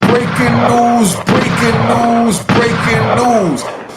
breaking news.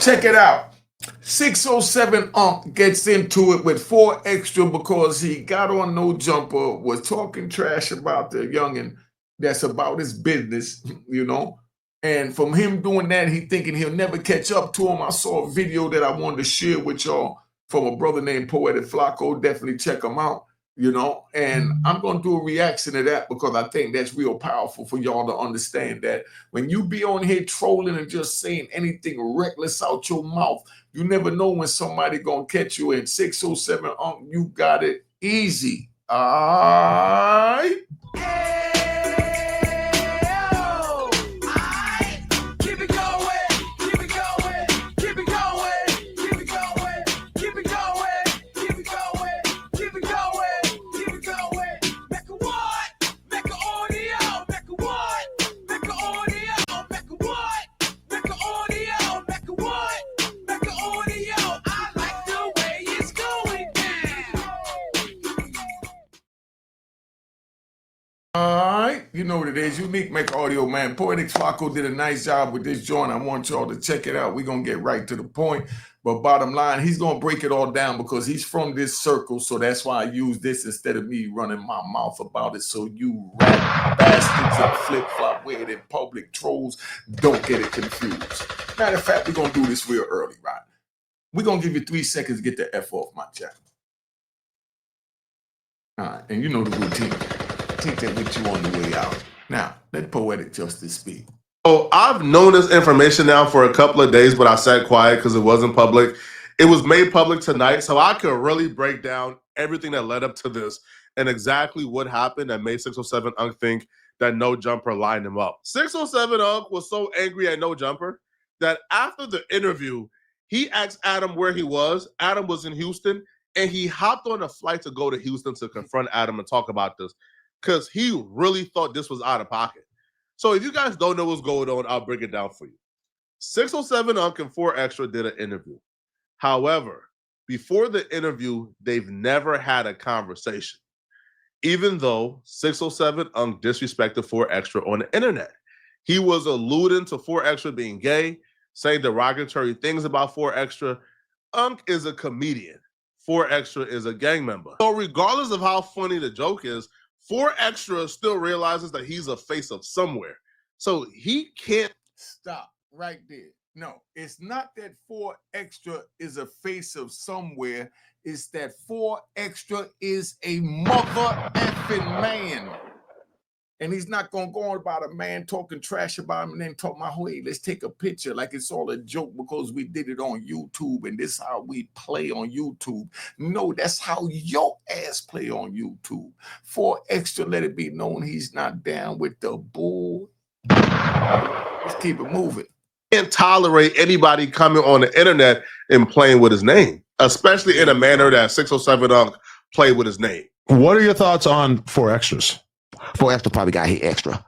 Check it out. 607 gets into it with 4 Extra because he got on No Jumper, was talking trash about the youngin' that's about his business, you know. And from him doing that, he thinking he'll never catch up to him. I saw a video that I wanted to share with y'all from a brother named Poetic Flacco. Definitely check him out, you know. And I'm going to do a reaction to that because I think that's real powerful for y'all to understand that when you be on here trolling and just saying anything reckless out your mouth, you never know when somebody going to catch you. In 607 you got it easy. All right. Alright, you know what it is. Unique Mecca Audio, man. Poetic Flacco did a nice job with this joint. I want y'all to check it out. We're going to get right to the point. But bottom line, he's going to break it all down because he's from this circle. So that's why I use this instead of me running my mouth about it. So you rat bastards and flip-flop weird in public trolls don't get it confused. Matter of fact, we're going to do this real early, right? We're going to give you 3 seconds to get the F off my chat. All right, and you know the routine. Take that with you on the way out. Now, let Poetic Justice speak. Oh, I've known this information now for a couple of days, but I sat quiet because it wasn't public. It was made public tonight, so I could really break down everything that led up to this and exactly what happened that made 607 Unk think that No Jumper lined him up. 607 Unk was so angry at No Jumper that after the interview, he asked Adam where he was. Adam was in Houston, and he hopped on a flight to go to Houston to confront Adam and talk about this, because he really thought this was out of pocket. So if you guys don't know what's going on, I'll break it down for you. 607 Unk and 4 Extra did an interview. However, before the interview, they've never had a conversation, even though 607 Unk disrespected 4 Extra on the internet. He was alluding to 4 Extra being gay, saying derogatory things about 4 Extra. Unk is a comedian. 4 Extra is a gang member. So regardless of how funny the joke is, 4 Extra still realizes that he's a face of somewhere. So he can't stop right there. No, it's not that 4 Extra is a face of somewhere. It's that 4 Extra is a mother effing man. And he's not going to go on about a man talking trash about him and then talk about, hey, let's take a picture like it's all a joke because we did it on YouTube and this is how we play on YouTube. No, that's how your ass play on YouTube. 4 Extra, let it be known he's not down with the bull. Let's keep it moving. Can't tolerate anybody coming on the internet and playing with his name, especially in a manner that 607 Unk played with his name. What are your thoughts on 4 Extras? 4 Extra probably got hit extra.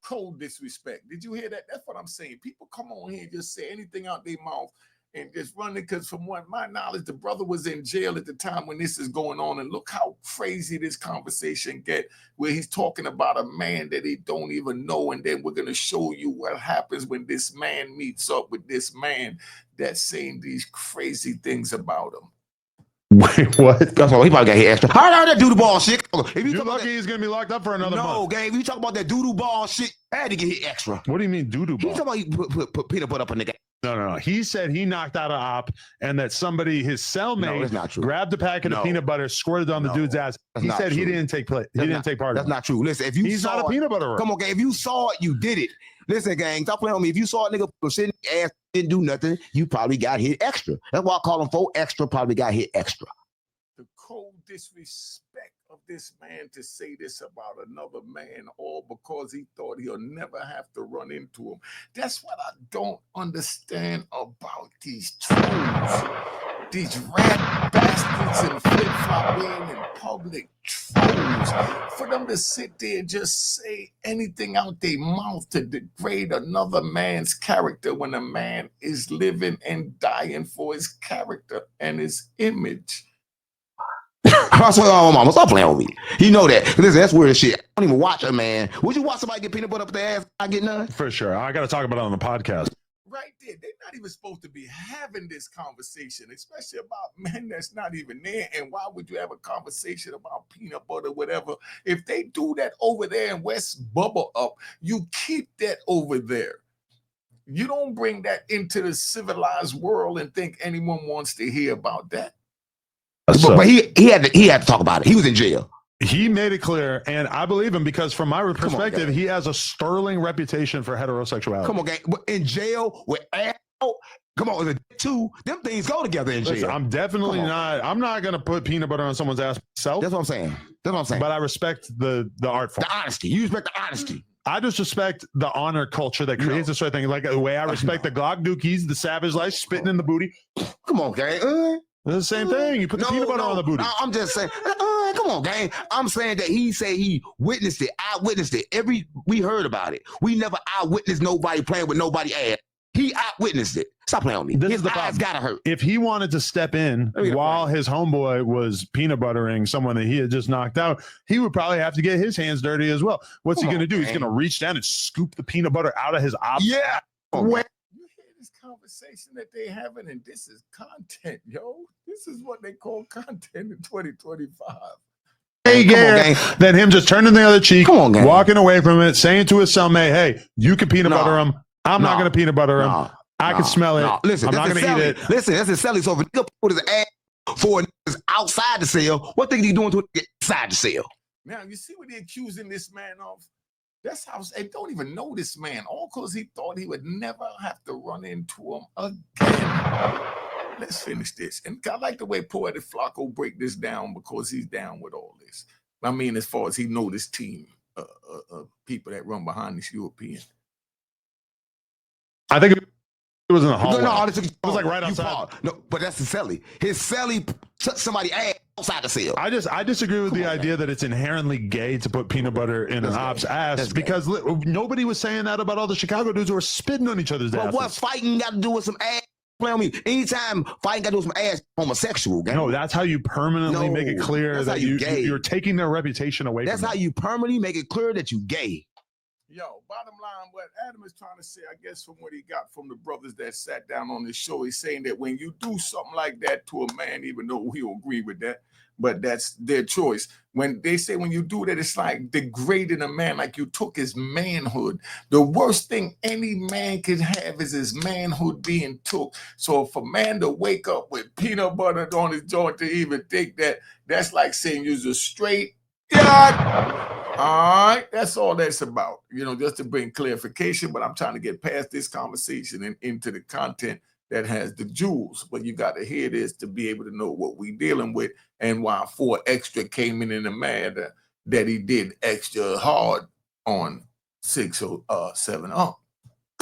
Cold disrespect. Did you hear that? That's what I'm saying. People come on here and just say anything out their mouth and just run it, because from what my knowledge, the brother was in jail at the time when this is going on. And look how crazy this conversation get, where he's talking about a man that he don't even know. And then we're going to show you what happens when this man meets up with this man that's saying these crazy things about him. Wait, what? That's all. He probably got hit extra. How about that doodle ball shit? If You're lucky he's gonna be locked up for another month. No, gang. If you talk about that doodle ball shit, I had to get hit extra. What do you mean doodle ball? He talking about you put peanut butter up on the guy. No. He said he knocked out an op and that somebody, his cellmate, grabbed a packet of peanut butter, squirted on the dude's ass. He said he didn't take part. He didn't take part. That's not true. Listen, if you he's saw not a peanut butter. Come on, gang. If you saw it, you did it. Listen, gang. Stop playing on me. If you saw a nigga sitting ass didn't do nothing, you probably got hit extra. That's why I call him 4 Extra. Probably got hit extra. The cold disrespect of this man to say this about another man, all because he thought he'll never have to run into him. That's what I don't understand about these trolls. These rat bastards and flip-flop wearing in public trolls. For them to sit there and just say anything out their mouth to degrade another man's character when a man is living and dying for his character and his image. I swear on my mama, stop playing with me. You know that. Listen, that's weird shit. I don't even watch it, man. Would you watch somebody get peanut butter up their ass? I get none. For sure. I got to talk about it on the podcast. Right there, they're not even supposed to be having this conversation, especially about men that's not even there. And why would you have a conversation about peanut butter, whatever? If they do that over there in West Bubble Up, you keep that over there. You don't bring that into the civilized world and think anyone wants to hear about that. But he had to talk about it. He was in jail. He made it clear, and I believe him because from my perspective, he has a sterling reputation for heterosexuality. Come on, gang. In jail with ass out. Come on, the two, them things go together in jail. Listen, I'm definitely not. I'm not gonna put peanut butter on someone's ass myself. That's what I'm saying. That's what I'm saying. But I respect the art form. The honesty. You respect the honesty. I just respect the honor culture that creates this sort of thing. Like the way I respect the Glock Dookies, the Savage Life, spitting in the booty. Come on, gang. It's the same thing. You put the peanut butter on the booty. I'm just saying. Come on, gang. I'm saying that he said he witnessed it. I witnessed it. We heard about it. We never eyewitnessed nobody playing with nobody ass. He eyewitnessed it. Stop playing with me. This His is the eyes problem. gotta hurt. If he wanted to step in while his homeboy was peanut buttering someone that he had just knocked out, he would probably have to get his hands dirty as well. What's he going to do? He's going to reach down and scoop the peanut butter out of his eye. Yeah. You hear this conversation that they having, and this is content, yo. This is what they call content in 2025. Then him just turning the other cheek, walking away from it, saying to his cellmate, "Hey, you can peanut butter him. I'm not going to peanut butter him. I can smell it. Listen, I'm not going to eat it." Listen, that's his selling. So if a nigga put his ass for niggas outside the cell, what think he doing to it inside the cell? Now, you see what they're accusing this man of? That's how they don't even know this man, all because he thought he would never have to run into him again. Let's finish this. And I like the way Poetic Flacco break this down because he's down with all this. I mean, as far as he know this team, people that run behind this European. I think it was in the hallway. No, it was like right outside. No, but that's his celly. His celly took somebody ass outside the cell. I disagree with the idea that it's inherently gay to put peanut butter in an op's ass because nobody was saying that about all the Chicago dudes who were spitting on each other's asses. But what fighting got to do with some ass? Play on me. Anytime fighting got to do with some ass, homosexual. Gang. No, that's how you permanently make it clear that you're taking their reputation away. That's how you permanently make it clear that you gay. Yo, bottom line, what Adam is trying to say, I guess from what he got from the brothers that sat down on this show, he's saying that when you do something like that to a man, even though he'll agree with that, but that's their choice. When they say when you do that, it's like degrading a man, like you took his manhood. The worst thing any man can have is his manhood being took. So if a man to wake up with peanut butter on his joint to even think that, that's like saying you're a straight God. All right, that's all that's about, just to bring clarification, but I'm trying to get past this conversation and into the content that has the jewels. But you got to hear this to be able to know what we're dealing with and why 4 Extra came in the matter that he did extra hard on 607.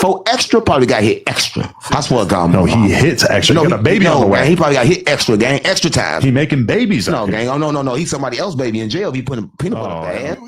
4 Extra probably got hit extra. I swear to God. No, he hits extra. No, he got a baby on the way. Gang, he probably got hit extra, gang. Extra time. He making babies. No, gang. Oh, no. He's somebody else baby in jail. He putting peanut butter on their ass.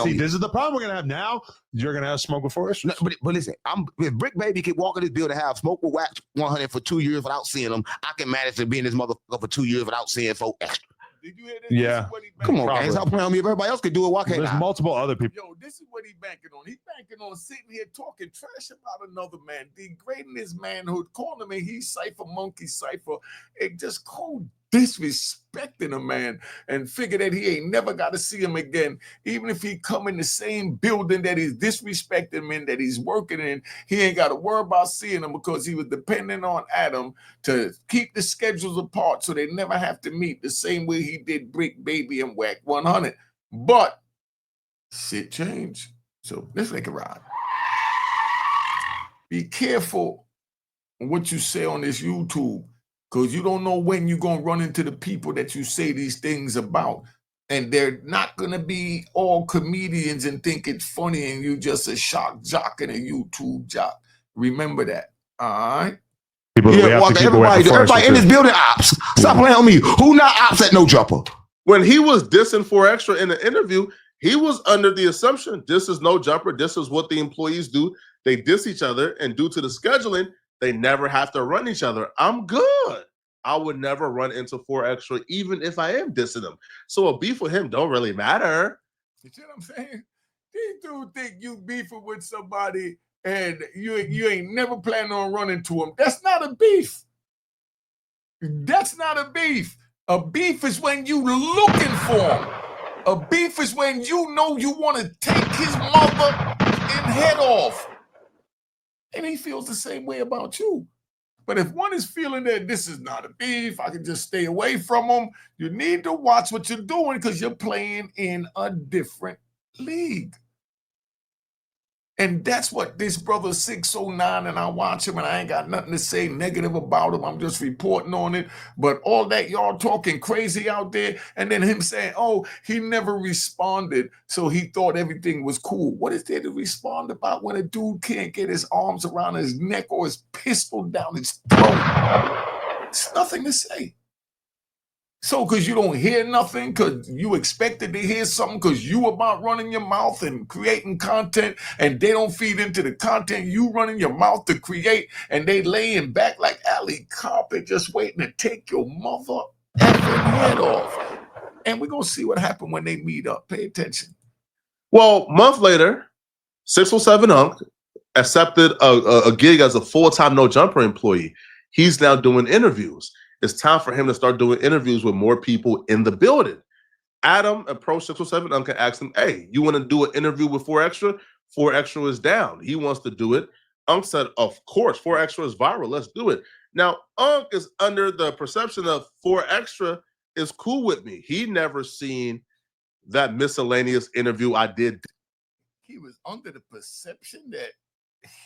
See, this is the problem we're going to have now. You're going to have smoke before us. No, but listen, if Brick Baby can walk in this building and have smoke with Wax 100 for 2 years without seeing him, I can manage to be in this motherfucker for 2 years without seeing 4 Extra. Did you hear that? Yeah. Come on, gang. Stop playing on me. If everybody else can do it, why can't There's multiple other people. Yo, this is what he banking on. He's banking on sitting here talking trash about another man, degrading his manhood, calling him he's cipher, monkey cipher, and just cold disrespecting a man and figure that he ain't never got to see him again. Even if he come in the same building that he's disrespecting him in, that he's working in, he ain't got to worry about seeing him because he was depending on Adam to keep the schedules apart so they never have to meet the same way he did Brick Baby and Whack 100. But shit changed. So let's make it right. Be careful what you say on this YouTube, because you don't know when you're going to run into the people that you say these things about. And they're not going to be all comedians and think it's funny and you just a shock jock and a YouTube jock. Remember that. All right? Everybody in this building ops. Stop playing on me. Who not ops at No Jumper? When he was dissing 4 Extra in the interview, he was under the assumption this is No Jumper. This is what the employees do. They diss each other, and due to the scheduling, they never have to run each other. I'm good. I would never run into 4 Extra, even if I am dissing him. So a beef with him don't really matter. You see what I'm saying? These dudes think you beefing with somebody and you ain't never planning on running to them. That's not a beef. That's not a beef. A beef is when you looking for him. A beef is when you know you want to take his mother and head off. And he feels the same way about you. But if one is feeling that this is not a beef, I can just stay away from them, you need to watch what you're doing because you're playing in a different league. And that's what this brother 609, and I watch him and I ain't got nothing to say negative about him. I'm just reporting on it. But all that y'all talking crazy out there, and then him saying, oh, he never responded, so he thought everything was cool. What is there to respond about when a dude can't get his arms around his neck or his pistol down his throat? It's nothing to say. So because you don't hear nothing, because you expected to hear something, because you about running your mouth and creating content, and they don't feed into the content you running your mouth to create, and they laying back like alley carpet just waiting to take your mother effing head off. And we're going to see what happened when they meet up. Pay attention. Well, month later, 607 Unc accepted a gig as a full-time No Jumper employee. He's now doing interviews. It's time for him to start doing interviews with more people in the building. Adam approached 607 Unc and asked him, hey, you want to do an interview with 4 Extra? 4 Extra is down. He wants to do it. Unc said, of course, 4 Extra is viral. Let's do it. Now, Unc is under the perception of 4 Extra is cool with me. He never seen that miscellaneous interview I did. He was under the perception that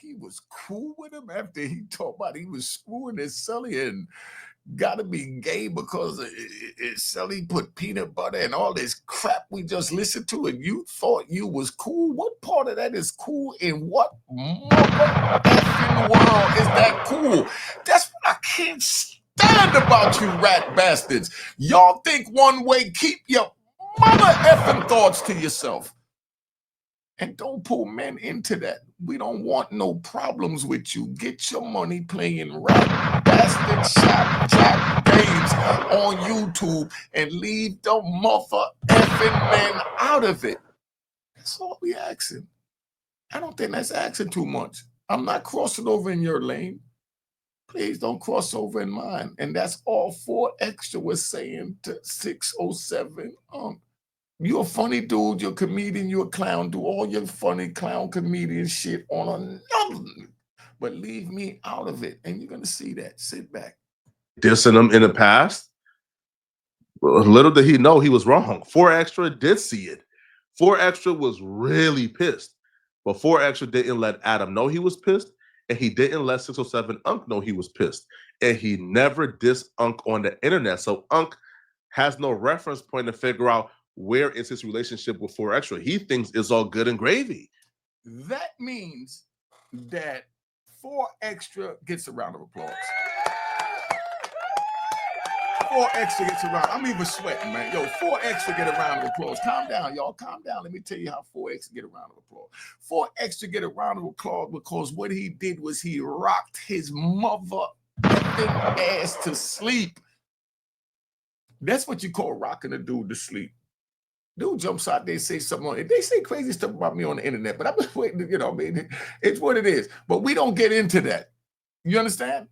he was cool with him after he talked about he was screwing his Sully and got to be gay because Sully put peanut butter and all this crap we just listened to, and you thought you was cool. What part of that is cool? In what mother-effing world is that cool? That's what I can't stand about you rat bastards. Y'all think one way, keep your mother-effing thoughts to yourself. And don't pull men into that. We don't want no problems with you. Get your money playing rat bastard shot jack games on YouTube and leave the mother effing men out of it. That's all we asking. I don't think that's asking too much. I'm not crossing over in your lane. Please don't cross over in mine. And that's all 4 Extra was saying to 607. You're a funny dude, you're a comedian, you're a clown, do all your funny clown comedian shit on another, but leave me out of it. And you're going to see that. Sit back. Dissing him in the past. Little did he know he was wrong. 4 Extra did see it. 4 Extra was really pissed. But 4 Extra didn't let Adam know he was pissed, and he didn't let 607 Unc know he was pissed. And he never dissed Unc on the internet. So Unc has no reference point to figure out where is his relationship with 4 Extra. He thinks it's all good and gravy. That means that 4 Extra gets a round of applause. 4 Extra gets a round. I'm even sweating, man. Yo, 4 Extra get a round of applause. Calm down, y'all. Calm down. Let me tell you how 4 Extra get a round of applause. 4 Extra get a round of applause because what he did was he rocked his mother ass to sleep. That's what you call rocking a dude to sleep. Dude jumps out there, say something on it. They say crazy stuff about me on the internet, but I'm just waiting to, I mean, it's what it is. But we don't get into that. You understand?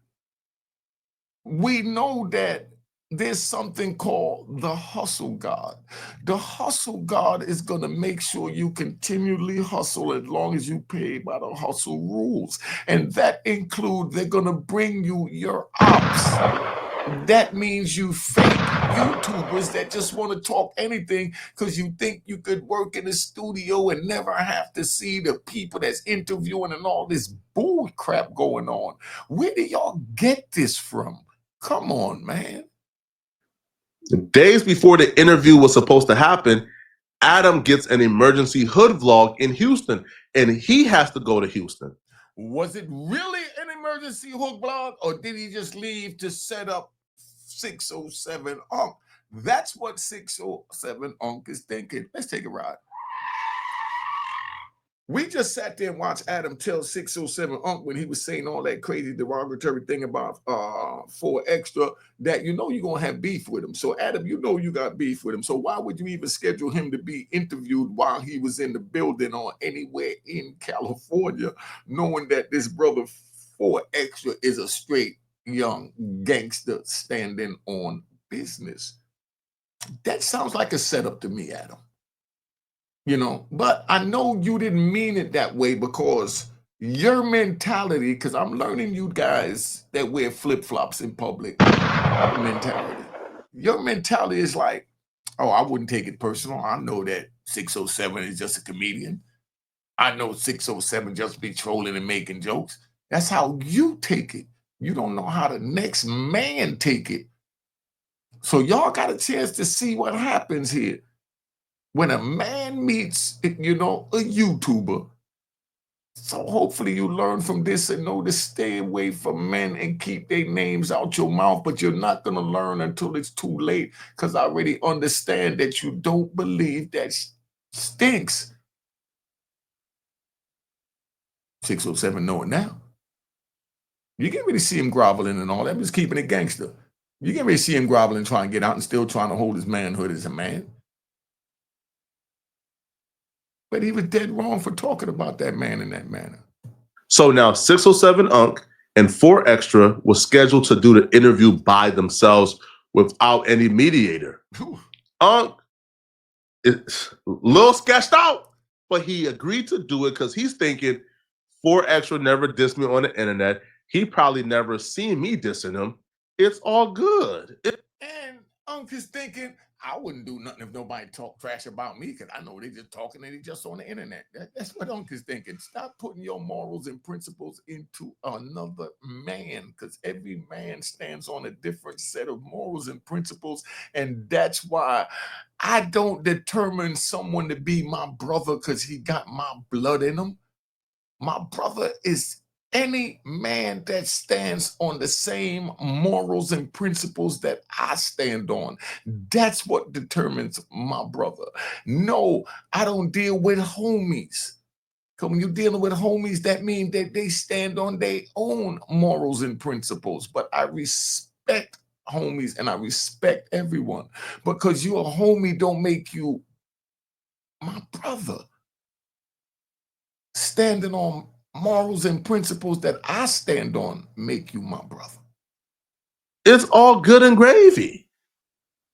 We know that there's something called the hustle God. The hustle God is going to make sure you continually hustle as long as you pay by the hustle rules. And that includes they're going to bring you your ops. That means you fake YouTubers that just want to talk anything because you think you could work in the studio and never have to see the people that's interviewing and all this bull crap going on. Where do y'all get this from? Come on, man. Days before the interview was supposed to happen, Adam gets an emergency hood vlog in Houston, and he has to go to Houston. Was it really an emergency hood vlog, or did he just leave to set up 607 Unc? That's what 607 Unc is thinking. Let's take a ride. We just sat there and watched Adam tell 607 Unc when he was saying all that crazy derogatory thing about 4 Extra that you're gonna have beef with him. So Adam, you got beef with him. So why would you even schedule him to be interviewed while he was in the building or anywhere in California, knowing that this brother 4 Extra is a straight young gangster standing on business? That sounds like a setup to me, Adam. But I know you didn't mean it that way because your mentality, because I'm learning you guys that wear flip-flops in public mentality. Your mentality is like, oh, I wouldn't take it personal. I know that 607 is just a comedian. I know 607 just be trolling and making jokes. That's how you take it. You don't know how the next man take it. So y'all got a chance to see what happens here. When a man meets, a YouTuber, so hopefully you learn from this and know to stay away from men and keep their names out your mouth, but you're not going to learn until it's too late because I already understand that you don't believe that stinks. 607 know it now. You can't really see him groveling and all that, just keeping it gangster. You can't really see him groveling, trying to get out and still trying to hold his manhood as a man. But he was dead wrong for talking about that man in that manner. So now 607 Unc and 4 Extra was scheduled to do the interview by themselves without any mediator. Unc is a little sketched out, but he agreed to do it because he's thinking 4 Extra never dissed me on the internet. He probably never seen me dissing him. It's all good. And Unc is thinking, I wouldn't do nothing if nobody talk trash about me because I know they just talking and they just on the internet. That's what Unc is thinking. Stop putting your morals and principles into another man because every man stands on a different set of morals and principles. And that's why I don't determine someone to be my brother because he got my blood in him. My brother is any man that stands on the same morals and principles that I stand on. That's what determines my brother. No, I don't deal with homies. Because when you're dealing with homies, that means that they stand on their own morals and principles. But I respect homies and I respect everyone. Because you're a homie don't make you my brother. Standing on morals and principles that I stand on make you my brother. It's all good and gravy.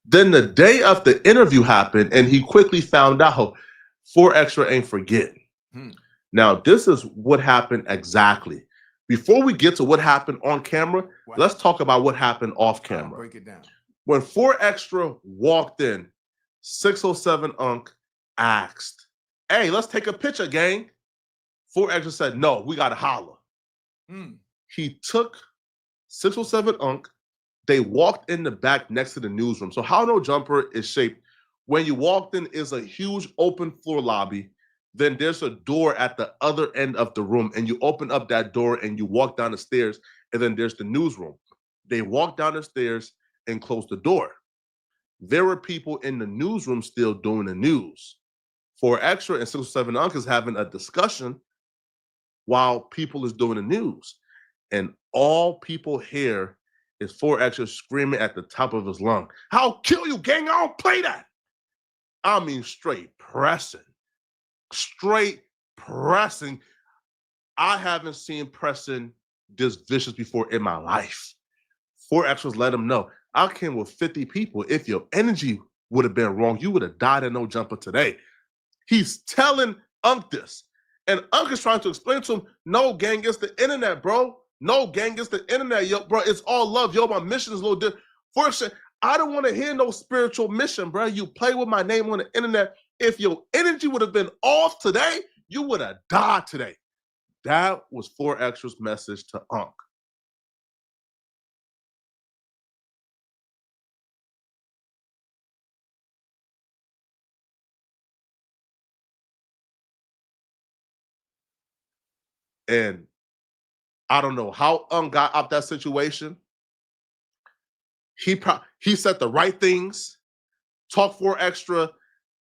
Then the day of the interview happened, and he quickly found out 4 Extra ain't forgetting. Now, this is what happened exactly. Before we get to what happened on camera, let's talk about what happened off camera. Break it down. When 4 Extra walked in, 607 Unc asked, hey, let's take a picture, gang. 4 Extra said, no, we got to holler. He took 607 Unc. They walked in the back next to the newsroom. So how No Jumper is shaped, when you walked in is a huge open floor lobby. Then there's a door at the other end of the room, and you open up that door and you walk down the stairs, and then there's the newsroom. They walked down the stairs and closed the door. There were people in the newsroom still doing the news. 4 Extra and 607 Unc is having a discussion while people is doing the news. And all people hear is 4 Extra screaming at the top of his lung, I'll kill you, gang, I don't play that. I mean, straight pressing. Straight pressing. I haven't seen pressing this vicious before in my life. 4 Extras let him know, I came with 50 people. If your energy would have been wrong, you would have died in No Jumper today. He's telling Unc this. And Unc is trying to explain to him, no, gang, it's the internet, bro. No, gang, it's the internet, yo, bro. It's all love, yo. My mission is a little different. First, I don't want to hear no spiritual mission, bro. You play with my name on the internet. If your energy would have been off today, you would have died today. That was 4 Extra's message to Unc. And I don't know how Unc got out that situation. He said the right things, talk 4 Extra,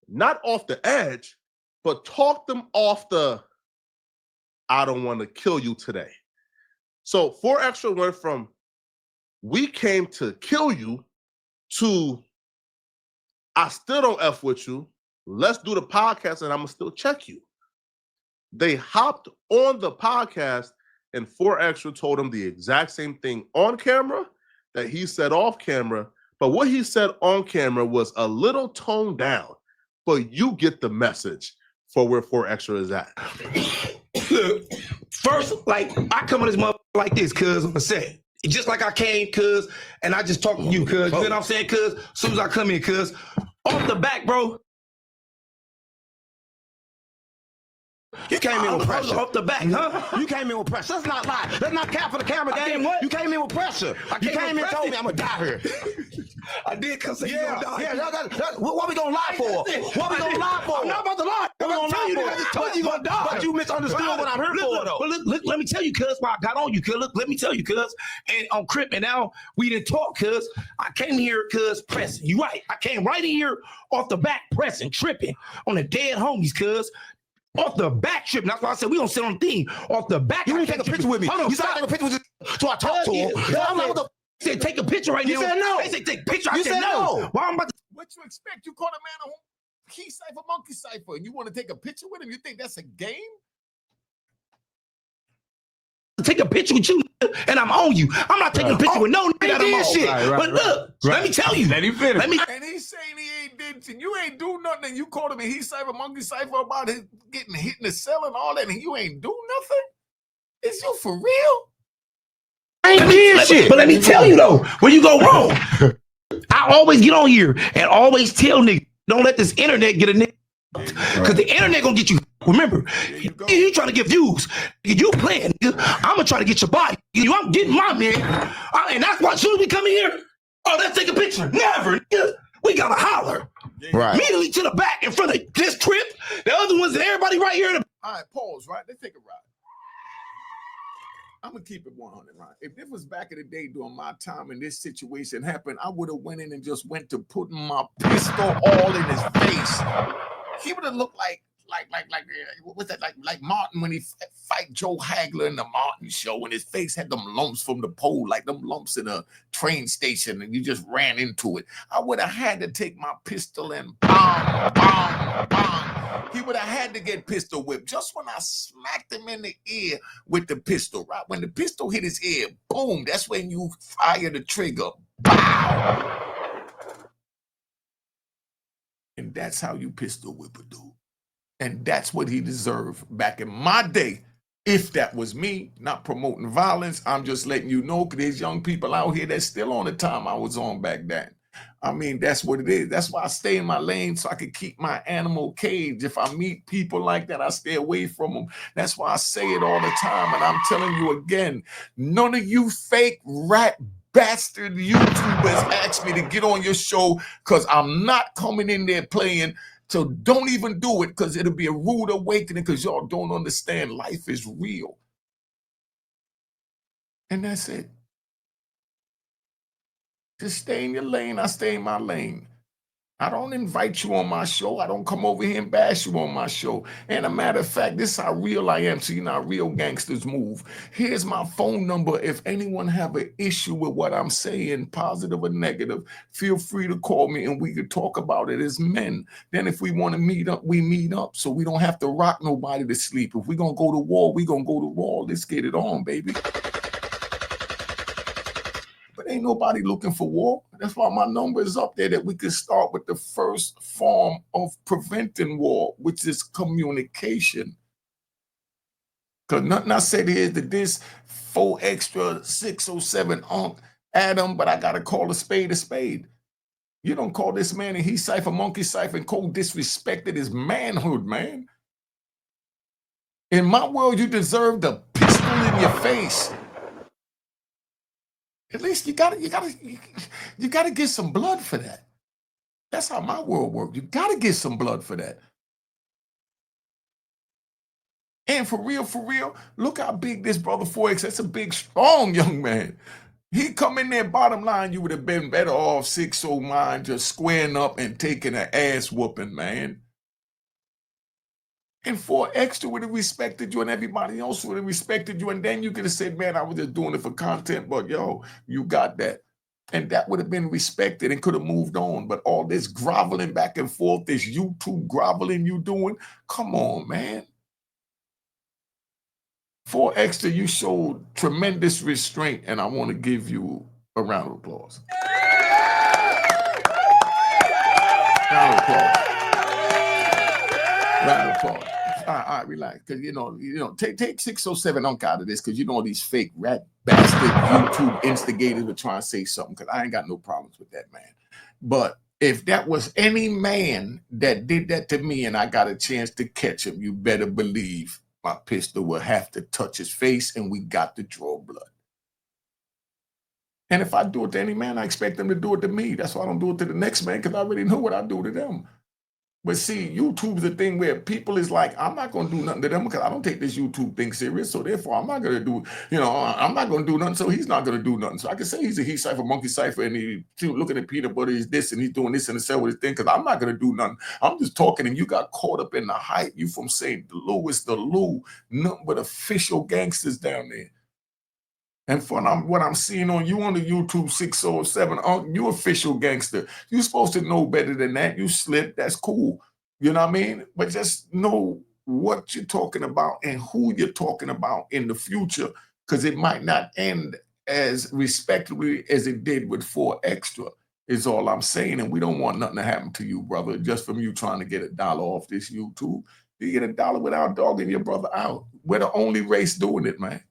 not off the edge, but talk them off the I don't want to kill you today. So 4 Extra went from we came to kill you to I still don't F with you. Let's do the podcast and I'm going to still check you. They hopped on the podcast and 4 Extra told him the exact same thing on camera that he said off camera. But what he said on camera was a little toned down. But you get the message for where 4 Extra is at. First, like, I come on this motherfucker like this, cuz, on the set. Just like I came, cuz, and I just talked to you, cuz. You know what I'm saying, cuz? As soon as I come in, cuz, off the back, bro. You came in with pressure. Off the back, huh? You came in with pressure. Let's not lie. Let's not cap for the camera game. You came in with pressure. You came in and told me I'm going to die here. I did come say you gonna die. Yeah, what we going to lie for? What we going to lie for? I'm not about to lie. What we going to lie for? I just told you gonna die. But you misunderstood what I'm here for, though. Look, let me tell you, cuz, why I got on you, cuz. Look, let me tell you, cuz. And on Crip, and now we didn't talk, cuz. I came here, cuz, pressing. You right. I came right in here off the back pressing, tripping on the dead homies, cuz. Off the back tripping. That's why I said we don't sit on the thing. Off the back. You didn't take a picture with me. Hold on, you said I take a picture with you. So I talked to him. I'm like, what the said take a picture right now. You said no. They said take a picture. You I said said no. no. Why I'm about to What you expect? You caught a man on key cipher, monkey cipher, and you want to take a picture with him? You think that's a game? take a picture with you and I'm on you? I'm not taking a picture with no nigga that I'm on. Shit. But look, let me tell you. Let him finish. And he's saying he ain't did shit. You ain't do nothing. And you called him and he cipher, monkey cipher about his getting hit in the cell and all that, and you ain't do nothing? Is you for real? I ain't did shit. But let me tell you though, where you go wrong. I always get on here and always tell niggas, don't let this internet get a nigga. Because the internet gonna get you. Remember, you trying to get views. You playing, nigga. I'm gonna try to get your body. I'm getting my man. And that's why as soon as we come in here, oh, let's take a picture. Never, nigga. We gotta holler. Right. Immediately to the back in front of this trip. The other ones and everybody right here. All right, pause, right? Let's take a ride. I'm gonna keep it 100, right? If this was back in the day during my time and this situation happened, I would have went in and just went to putting my pistol all in his face. He would have looked like what's that, like Martin when he fight Joe Hagler in the Martin show, and his face had them lumps from the pole, like them lumps in a train station, and you just ran into it. I would have had to take my pistol and bang, bang, bang. He would have had to get pistol whipped. Just when I smacked him in the ear with the pistol, right? When the pistol hit his ear, boom, that's when you fire the trigger. Pow! And that's how you pistol whip a dude. And that's what he deserved back in my day. If that was me, not promoting violence, I'm just letting you know, because there's young people out here that's still on the time I was on back then. I mean, that's what it is. That's why I stay in my lane so I can keep my animal cage. If I meet people like that, I stay away from them. That's why I say it all the time. And I'm telling you again, none of you fake rat bastard YouTubers ask me to get on your show, because I'm not coming in there playing. So don't even do it, because it'll be a rude awakening, because y'all don't understand life is real. And that's it. Just stay in your lane. I stay in my lane. I don't invite you on my show. I don't come over here and bash you on my show. And a matter of fact, this is how real I am. So you know how real gangsters move. Here's my phone number. If anyone have an issue with what I'm saying, positive or negative, feel free to call me and we could talk about it as men. Then if we want to meet up, we meet up. So we don't have to rock nobody to sleep. If we're going to go to war, we're going to go to war. Let's get it on, baby. But ain't nobody looking for war. That's why my number is up there, that we can start with the first form of preventing war, which is communication. Because nothing I said here is that this 4 extra 607 Adam, but I got to call a spade a spade. You don't call this man and he cipher, monkey cipher, and cold disrespected his manhood, man. In my world, you deserve the pistol in your face. At least you gotta get some blood for that. That's how my world works. You gotta get some blood for that. And for real, look how big this brother 4X. That's a big, strong young man. He come in there, bottom line, you would have been better off 609 just squaring up and taking an ass whooping, man. And 4 Extra would have respected you, and everybody else would have respected you. And then you could have said, man, I was just doing it for content, but yo, you got that. And that would have been respected and could have moved on. But all this groveling back and forth, this YouTube groveling you doing, come on, man. 4 Extra, you showed tremendous restraint, and I want to give you a round of applause. Round of applause. Round of applause. All right, relax. Because take 607 Unc out of this, because these fake rat bastard YouTube instigators are trying to say something, because I ain't got no problems with that man. But if that was any man that did that to me and I got a chance to catch him, you better believe my pistol will have to touch his face and we got to draw blood. And if I do it to any man, I expect them to do it to me. That's why I don't do it to the next man, because I already know what I do to them. But see, YouTube's a thing where people is like, I'm not going to do nothing to them because I don't take this YouTube thing serious. So therefore, I'm not going to do, I'm not going to do nothing. So he's not going to do nothing. So I can say he's a he cipher, monkey cipher, and he looking at peanut butter, he's this, and he's doing this and the cell with his thing, because I'm not going to do nothing. I'm just talking, and you got caught up in the hype. You from St. Louis, the Lou, nothing but official gangsters down there. And for what I'm seeing on you on the YouTube 607, you official gangster. You're supposed to know better than that. You slipped, that's cool. You know what I mean? But just know what you're talking about and who you're talking about in the future, because it might not end as respectably as it did with 4 Extra, is all I'm saying. And we don't want nothing to happen to you, brother, just from you trying to get $1 off this YouTube. You get $1 without dogging your brother out. We're the only race doing it, man.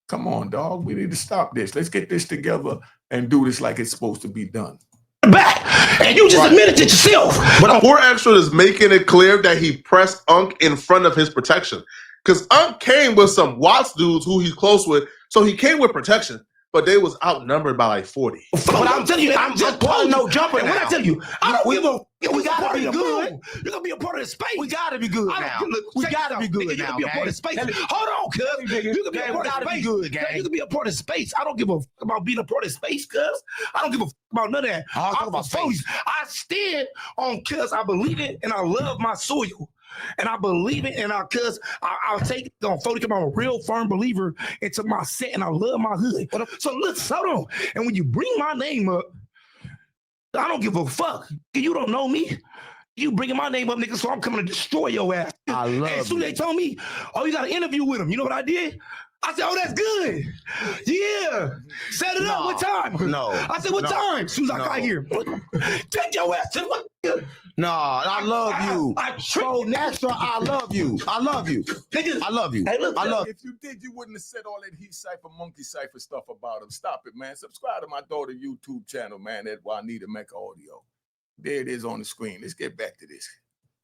Come on, dog. We need to stop this. Let's get this together and do this like it's supposed to be done. Back, and you just admitted it yourself. But 4 Extra is making it clear that he pressed Unc in front of his protection. Because Unc came with some Watts dudes who he's close with, so he came with protection. But they was outnumbered by like 40. But I'm telling you, I'm just pulling no jumper. And now. when I tell you, I don't give a. We gotta be good. You're gonna be a part of the space. We gotta be good now. We gotta be good now. You can be a part of space. Hold on, cuz. You can be a part of space. You can be a part of space. I don't give a fuck about being a part of space, cuz. I don't give a fuck about none of that. I'm about space. I stand on cuz I believe it and I love my soil. And I believe it, and I'll take it on 40. I'm a real firm believer into my set, and I love my hood. So look, hold on. And when you bring my name up, I don't give a fuck. You don't know me. You bringing my name up, nigga, so I'm coming to destroy your ass. I love and as soon as they told me, oh, you got an interview with him, you know what I did? I said, oh, that's good. Yeah. Set it up. What time? No. I said, what time? As soon as I got here. Take your ass to the No, I love you. So Extra, I love you. I love you. I love you. Hey, look, I love If you did, you wouldn't have said all that he cipher, monkey cipher stuff about him. Stop it, man. Subscribe to my daughter YouTube channel, man, at Juanita Mecca Audio. There it is on the screen. Let's get back to this.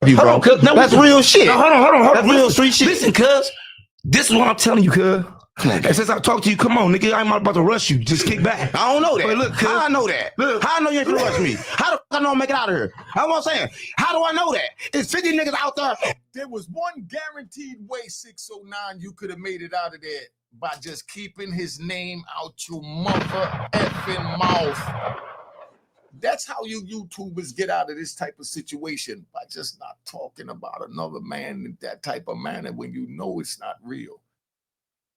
you, bro. That's real shit. No, hold on. That's real street shit. Listen, cuz. This is what I'm telling you, cuz. And since I talked to you, come on, nigga, I'm not about to rush you. Just kick back. I don't know that. But look, cuz. How I know that? Look. How I know you ain't gonna rush me? How the fuck I know I'm making out of here? That's what I'm saying. How do I know that? It's 50 niggas out there. There was one guaranteed way, 609, you could have made it out of there by just keeping his name out your mother effing mouth. That's how you YouTubers get out of this type of situation, by just not talking about another man in that type of manner when you know it's not real.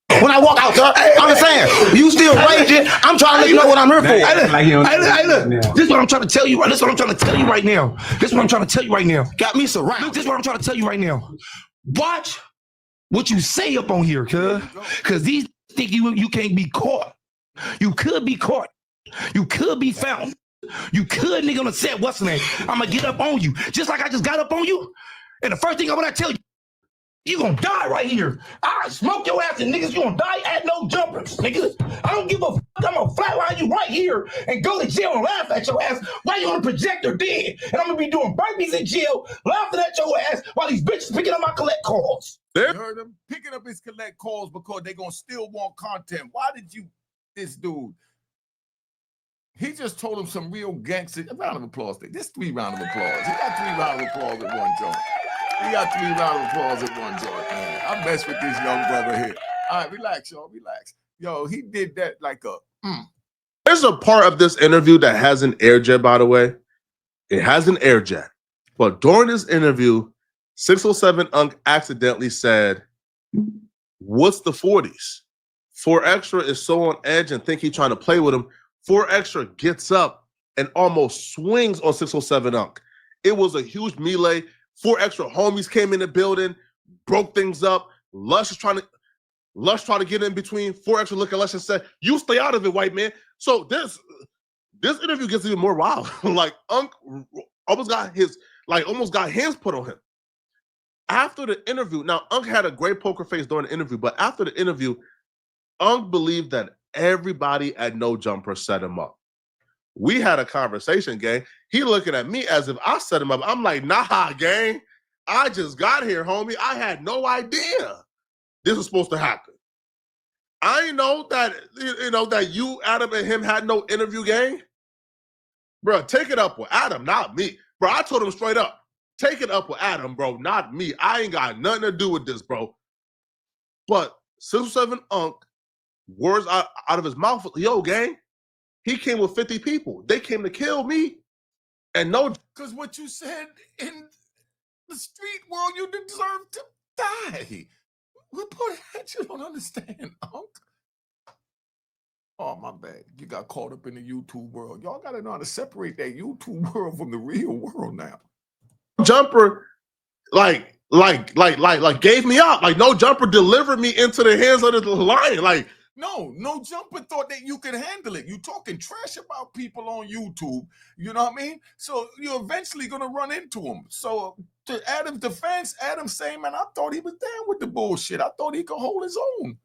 When I walk out there, I'm saying, you still raging. I'm trying to let you know what I'm here for. Hey, look. This is what I'm trying to tell you. This is what I'm trying to tell you right now. This is what I'm trying to tell you right now. Got me surrounded. Look, this is what I'm trying to tell you right now. Watch what you say up on here, cuz. Because these think you can't be caught. You could be caught. You could be found. You could, nigga, on the set, what's the name? I'm gonna get up on you. Just like I just got up on you. And the first thing I'm gonna tell you, you gonna die right here. I smoke your ass and niggas, you gonna die at no jumpers, niggas. I don't give a fuck. I'm gonna flatline you right here and go to jail and laugh at your ass while you on the projector dead. And I'm gonna be doing burpees in jail, laughing at your ass while these bitches picking up my collect calls. You heard him picking up his collect calls because they're gonna still want content. Why did you, this dude? He just told him some real gangster. A round of applause. This 3 rounds of applause. He got 3 rounds of applause at one joint. He got 3 rounds of applause at one joint, man. I mess with this young brother here. All right, relax, y'all. Relax. Yo, he did that like a. There's a part of this interview that has an air jet, by the way. It has an air jet. But during this interview, 607 Unc accidentally said, "What's the 40s?" 4Extra is so on edge and think he's trying to play with him. 4Extra gets up and almost swings on 607 Unc. It was a huge melee. 4Extra homies came in the building, broke things up. Lush trying to get in between. 4Extra look at Lush and said, "You stay out of it, white man." So this interview gets even more wild. Like Unc almost got hands put on him. After the interview, now Unc had a great poker face during the interview, but after the interview, Unc believed that everybody at No Jumper set him up. We had a conversation, gang. He looking at me as if I set him up. I'm like, nah, gang. I just got here, homie. I had no idea this was supposed to happen. I know that that you, Adam, and him had no interview, gang. Bro, take it up with Adam, not me. Bro, I told him straight up, take it up with Adam, bro, not me. I ain't got nothing to do with this, bro. But 607 Unc, words out of his mouth, yo, gang, he came with 50 people. They came to kill me. And no, because what you said in the street world, you deserve to die. What that you don't understand, Unc? Oh, my bad. You got caught up in the YouTube world. Y'all got to know how to separate that YouTube world from the real world now. Jumper, like gave me up. Like No Jumper delivered me into the hands of the lion. Like No Jumper thought that you could handle it. You talking trash about people on YouTube. You know what I mean? So you're eventually gonna run into him. So to Adam's defense, Adam saying, "Man, I thought he was down with the bullshit. I thought he could hold his own.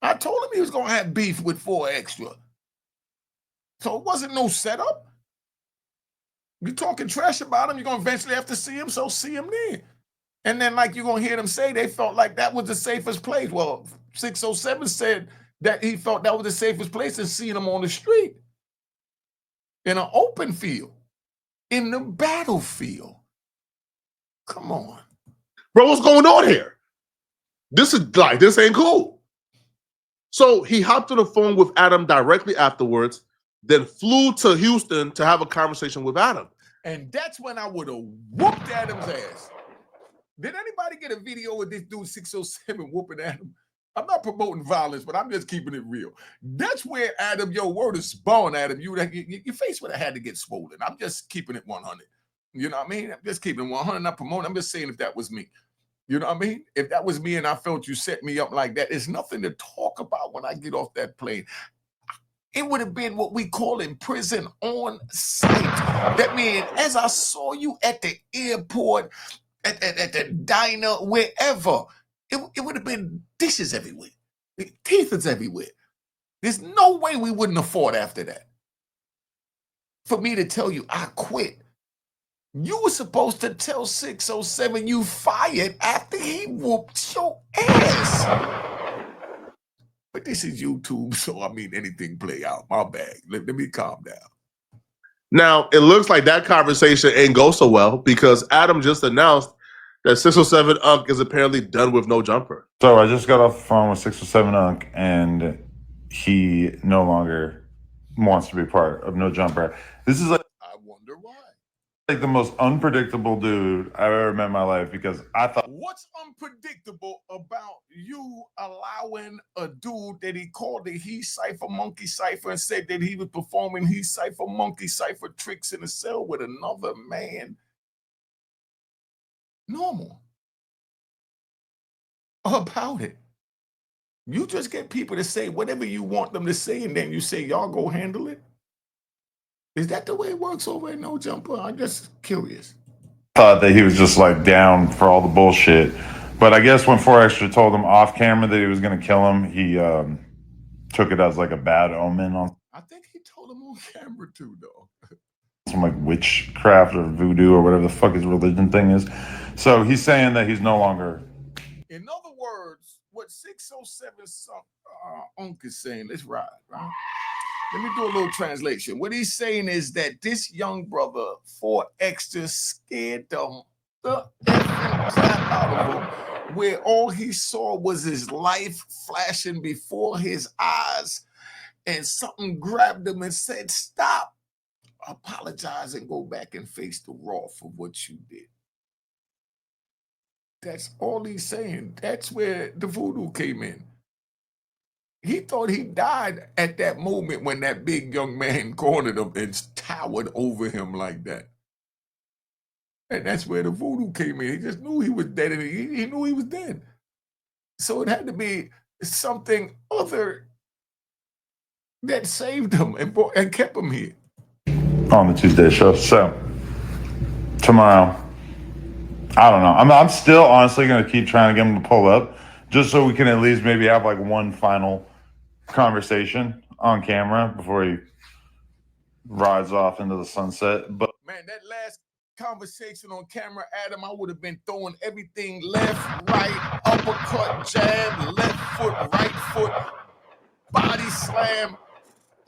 I told him he was gonna have beef with 4Extra. So it wasn't no setup. You talking trash about him, you're gonna eventually have to see him, so see him there. And then, like, you're gonna hear them say they felt like that was the safest place. Well, 607 said that he felt that was the safest place than seeing him on the street. In an open field. In the battlefield. Come on. bro, what's going on here? This ain't cool. So he hopped on the phone with Adam directly afterwards, then flew to Houston to have a conversation with Adam. And that's when I would have whooped Adam's ass. Did anybody get a video of this dude 607 whooping Adam? I'm not promoting violence, but I'm just keeping it real. That's where Adam, your word is born, Adam. Your face would have had to get swollen. I'm just keeping it 100. You know what I mean? I'm just keeping it 100, not promoting. I'm just saying if that was me. You know what I mean? If that was me and I felt you set me up like that, it's nothing to talk about when I get off that plane. It would have been what we call in prison on site. That means as I saw you at the airport, at the diner, wherever, it would have been dishes everywhere. Teeth is everywhere. There's no way we wouldn't have fought after that. For me to tell you I quit. You were supposed to tell 607 you fired after he whooped your ass. But this is YouTube, so I mean anything play out. My bad. Let me calm down. Now, it looks like that conversation ain't go so well because Adam just announced that 607 Unc is apparently done with No Jumper. So I just got off the phone with 607 Unc, and he no longer wants to be part of No Jumper. This is like, I wonder why. Like the most unpredictable dude I've ever met in my life, because I thought, what's unpredictable about you allowing a dude that he called the He Cypher Monkey Cypher and said that he was performing He Cypher Monkey Cypher tricks in a cell with another man? Normal about it. You just get people to say whatever you want them to say, and then you say, y'all go handle it. Is that the way it works over at No Jumper? I'm just curious. thought that he was just like down for all the bullshit. But I guess when 4Extra told him off camera that he was going to kill him, he took it as like a bad omen on. I think he told him on camera too, though. Some like witchcraft or voodoo or whatever the fuck his religion thing is. So he's saying that he's no longer. In other words, what 607 Unc is saying, let's ride, right? Let me do a little translation. What he's saying is that this young brother, 4Extra, scared the effing crap out of him, where all he saw was his life flashing before his eyes, and something grabbed him and said, stop, apologize, and go back and face the wrath of what you did. That's all he's saying. That's where the voodoo came in. He thought he died at that moment when that big young man cornered him and towered over him like that. And that's where the voodoo came in. He just knew he was dead, and he knew he was dead. So it had to be something other that saved him and kept him here. On the Tuesday show. So tomorrow, I don't know. I'm still honestly going to keep trying to get him to pull up, just so we can at least maybe have like one final conversation on camera before he rides off into the sunset. But man, that last conversation on camera, Adam, I would have been throwing everything left, right, uppercut, jab, left foot, right foot, body slam,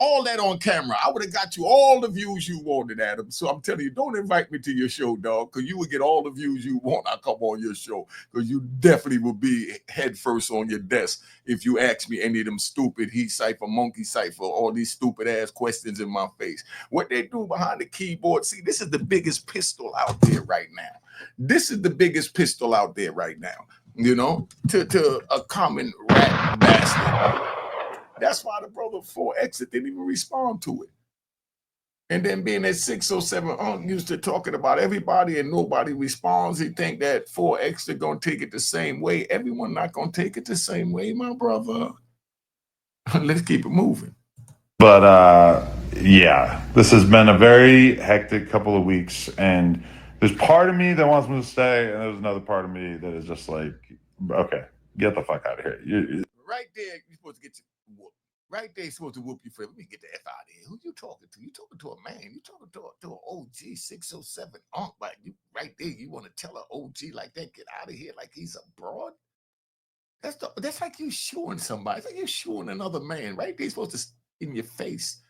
all that on camera. I would have got you all the views you wanted, Adam. So I'm telling you, don't invite me to your show, dog, because you would get all the views you want. I come on your show, because you definitely will be head first on your desk if you ask me any of them stupid he cipher, monkey cipher, all these stupid ass questions in my face. What they do behind the keyboard, see, this is the biggest pistol out there right now. This is the biggest pistol out there right now, you know, to a common rat bastard. That's why the brother 4X didn't even respond to it. And then being at 607 used to talking about everybody and nobody responds, he think that 4X are going to take it the same way. Everyone not going to take it the same way, my brother. Let's keep it moving. But yeah, this has been a very hectic couple of weeks, and there's part of me that wants me to stay, and there's another part of me that is just like, okay, get the fuck out of here. Right there, you're supposed to get whooped. Right there, you're supposed to whoop you for. Let me get the F out of here. Who you talking to? You talking to a man. You talking to an OG 607 like you right there. You want to tell an OG like that, get out of here like he's a broad? That's like you shooing somebody. It's like you shooing another man. Right there, supposed to in your face.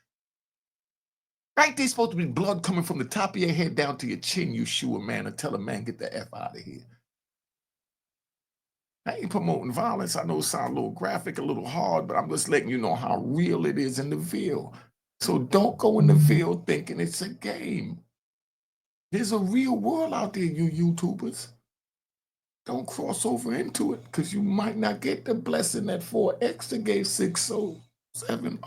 Right there, supposed to be blood coming from the top of your head down to your chin. You shoot a man and tell a man, get the F out of here. I ain't promoting violence. I know it sounds a little graphic, a little hard, but I'm just letting you know how real it is in the Ville. So don't go in the Ville thinking it's a game. There's a real world out there, you YouTubers. Don't cross over into it, because you might not get the blessing that 4X that gave 607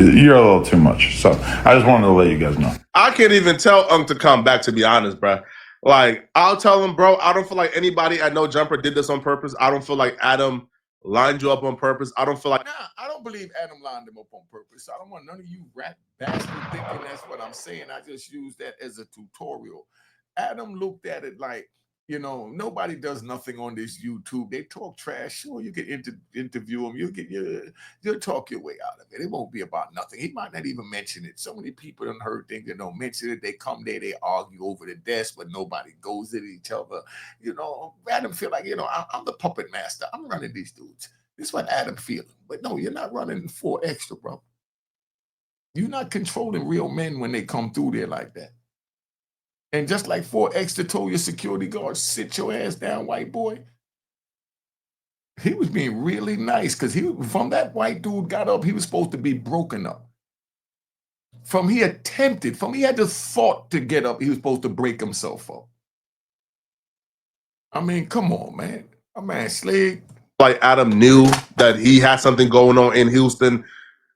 You're a little too much. So I just wanted to let you guys know. I can't even tell to come back, to be honest, bro. Like, I'll tell him, bro, I don't feel like anybody at No Jumper did this on purpose. I don't feel like Adam lined you up on purpose. I don't feel like... Nah, I don't believe Adam lined him up on purpose. I don't want none of you rat bastard thinking that's what I'm saying. I just use that as a tutorial. Adam looked at it like, you know, nobody does nothing on this YouTube. They talk trash. Sure, you can interview them. You'll talk your way out of it. It won't be about nothing. He might not even mention it. So many people don't heard things that don't mention it. They come there, they argue over the desk, but nobody goes at each other. You know, Adam feel like, you know, I'm the puppet master. I'm running these dudes. This is what Adam feeling. But no, you're not running 4X, bro. You're not controlling real men when they come through there like that. And just like 4X told your security guard, sit your ass down, white boy. He was being really nice, because from that white dude got up, he was supposed to be broken up. From he had the thought to get up, he was supposed to break himself up. I mean, come on, man. My man Slig. Like Adam knew that he had something going on in Houston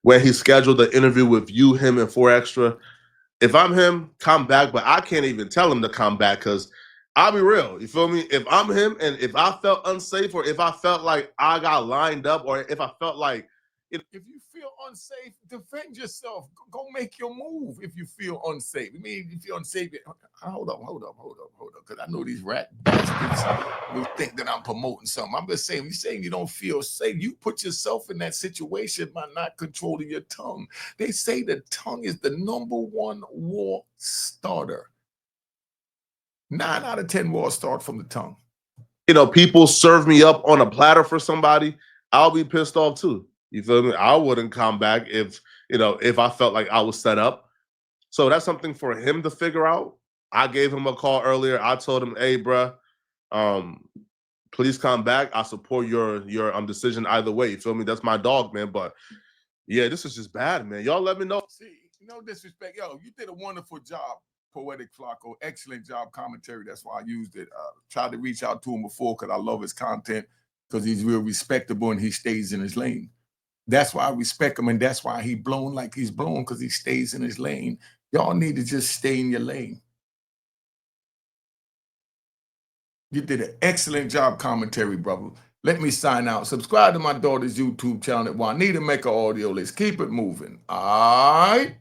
where he scheduled the interview with you, him, and 4Extra. If I'm him, come back, but I can't even tell him to come back, because I'll be real. You feel me? If I'm him and if I felt unsafe, or if I felt like I got lined up, or if I felt like... If you feel unsafe, defend yourself. Go make your move if you feel unsafe. I mean, if you feel unsafe, hold up, because I know these rat bastards will think that I'm promoting something. I'm just saying, you're saying you don't feel safe. You put yourself in that situation by not controlling your tongue. They say the tongue is the #1 war starter. 9 out of 10 wars start from the tongue. You know, people serve me up on a platter for somebody, I'll be pissed off too. You feel me? I wouldn't come back if I felt like I was set up. So that's something for him to figure out. I gave him a call earlier. I told him, hey, bruh, please come back. I support your decision either way. You feel me? That's my dog, man. But yeah, this is just bad, man. Y'all let me know. See, no disrespect. Yo, you did a wonderful job Poetic Flacco. Excellent job commentary. That's why I used it. Tried to reach out to him before because I love his content because he's real respectable and he stays in his lane. That's why I respect him, and that's why he blown like he's blown, because he stays in his lane. Y'all need to just stay in your lane. You did an excellent job commentary, brother. Let me sign out. Subscribe to my daughter's YouTube channel at Juanita Mecca Audio. Let's keep it moving. All right?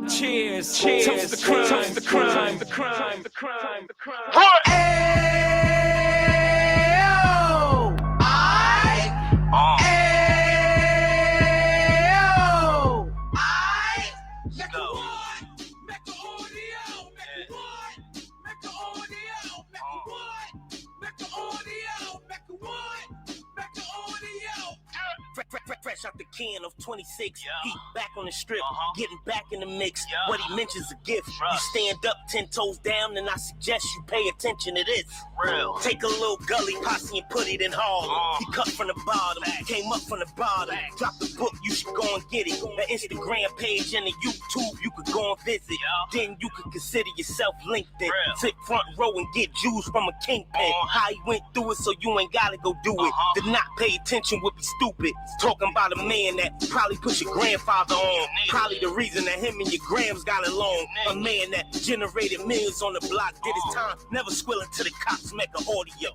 Cheers, cheers, toast the crime, toast the crime, the crime, the crime, the crime. Fresh out the can of 26, he back on the strip, getting back in the mix. What he mentions a gift. You stand up 10 toes down, and I suggest you pay attention to this. Take a little gully posse and put it in Harlem. He cut from the bottom, came up from the bottom. Drop the book, you should go and get it. The Instagram page and the YouTube, you could go and visit. Then you could consider yourself LinkedIn. Sit front row and get Jews from a kingpin. How he went through it, so you ain't gotta go do it. To not pay attention would be stupid. Talking about a man that probably put your grandfather on. Probably the reason that him and your grams got along. A man that generated millions on the block, did his time, never squilling to the cops, Mecca Audio.